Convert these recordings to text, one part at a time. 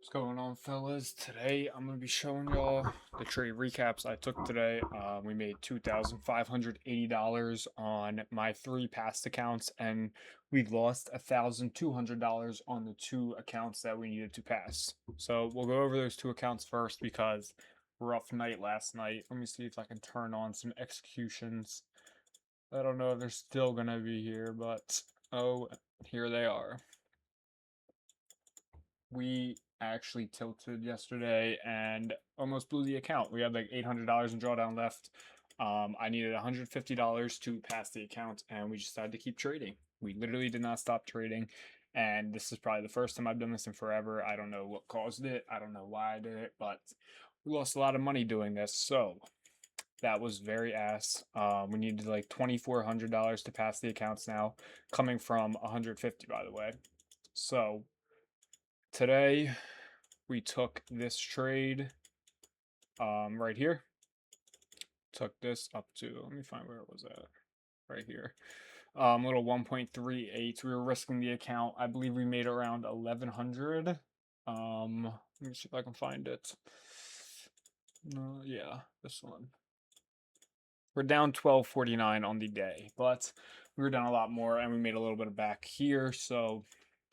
What's going on, fellas? Today I'm going to be showing y'all the trade recaps I took today. We made $2,580 on my 3 past accounts, and we lost $1,200 on the 2 accounts that we needed to pass. So we'll go over those 2 accounts first because rough night last night. Let me see if I can turn on some executions. I don't know if they're still going to be here, but oh, here they are. We actually tilted yesterday and almost blew the account. We had like $800 in drawdown left. I needed $150 to pass the account, and we just decided to keep trading. We literally did not stop trading, and this is probably the first time I've done this in forever. I don't know what caused it. I don't know why I did it, but we lost a lot of money doing this. So that was very ass. We needed like $2,400 to pass the accounts now, coming from 150, by the way. So today we took this trade right here. Took this up to, let me find where it was at. Right here. Little 1.38. We were risking the account. I believe we made around 1100. Let me see if I can find it. Yeah, this one. We're down 1249 on the day, but we were down a lot more, and we made a little bit of back here. So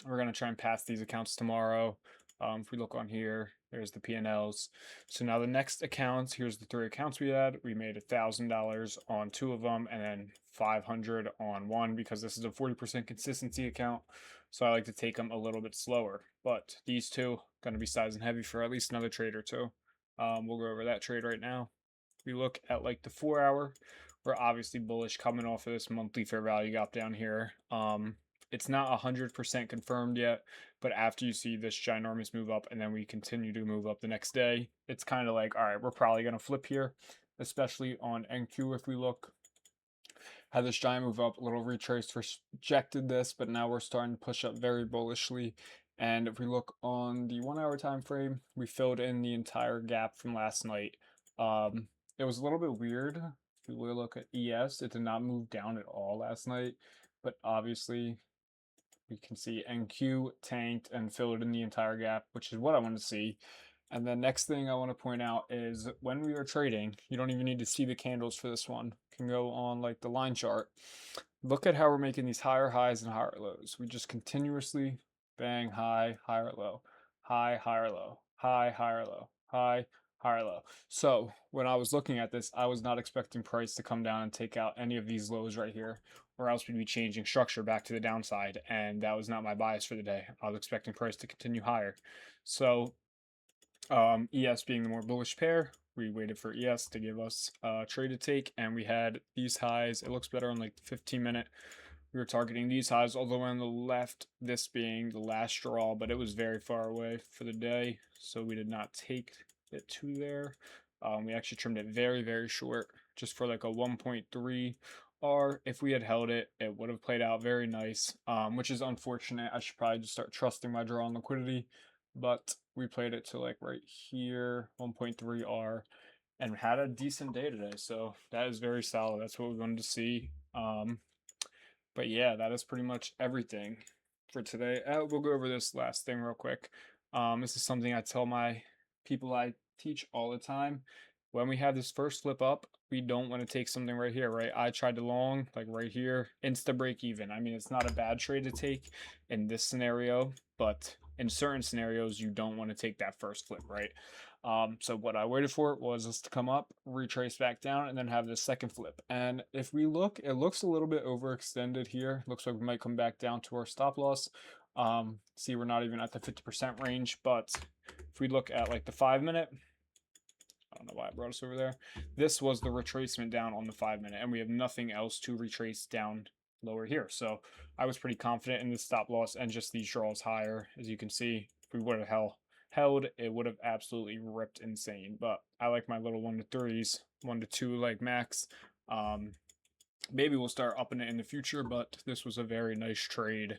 we're gonna try and pass these accounts tomorrow. If we look on here, there's the P&Ls. So now the next accounts, here's the 3 accounts we had. We made $1,000 on 2 of them, and then 500 on one because this is a 40% consistency account. So I like to take them a little bit slower. But these two gonna be size and heavy for at least another trade or two. We'll go over that trade right now. We look at like the 4 hour. We're obviously bullish coming off of this monthly fair value gap down here. It's not 100% confirmed yet, but after you see this ginormous move up and then we continue to move up the next day, it's kind of like, all right, we're probably going to flip here, especially on NQ. If we look, had this giant move up, a little retraced, rejected this, but now we're starting to push up very bullishly. And if we look on the 1 hour time frame, we filled in the entire gap from last night. It was a little bit weird. If we look at ES, it did not move down at all last night, but obviously we can see NQ tanked and filled in the entire gap, which is what I want to see. And the next thing I want to point out is when we are trading, you don't even need to see the candles for this one. You can go on like the line chart. Look at how we're making these higher highs and higher lows. We just continuously bang high, higher, low, high, higher, low, high, higher, low, high, higher, low. So when I was looking at this, I was not expecting price to come down and take out any of these lows right here, or else we'd be changing structure back to the downside, and that was not my bias for the day. I was expecting price to continue higher. So ES being the more bullish pair, we waited for ES to give us a trade to take, and we had these highs. It looks better on like the 15-minute. We were targeting these highs all the way on the left, this being the last straw, but it was very far away for the day, so we did not take it to there. We actually trimmed it very, very short, just for like a 1.3 R. If we had held it, it would have played out very nice, which is unfortunate. I should probably just start trusting my draw on liquidity, but we played it to like right here, 1.3 R, and had a decent day today. So that is very solid. That's what we wanted to see. But yeah, that is pretty much everything for today. We'll go over this last thing real quick. This is something I tell my people I teach all the time. When we have this first flip up, we don't want to take something right here, right? I tried to long, like right here, insta break even. I mean, it's not a bad trade to take in this scenario, but in certain scenarios, you don't want to take that first flip, right? So what I waited for was this to come up, retrace back down, and then have this second flip. And if we look, it looks a little bit overextended here. Looks like we might come back down to our stop loss. See, we're not even at the 50% range, but if we look at like the 5-minute, I don't know why I brought us over there. This was the retracement down on the 5-minute, and we have nothing else to retrace down lower here. So I was pretty confident in the stop loss and just these draws higher. As you can see, if we would have held, it would have absolutely ripped insane. But I like my little 1-to-3s, 1-to-2 like max. Maybe we'll start upping it in the future, but this was a very nice trade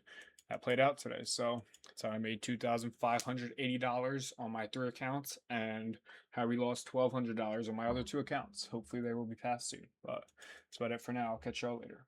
that played out today. So that's how I made $2,580 on my 3 accounts, and how we lost $1,200 on my other 2 accounts. Hopefully they will be passed soon. But that's about it for now. I'll catch y'all later.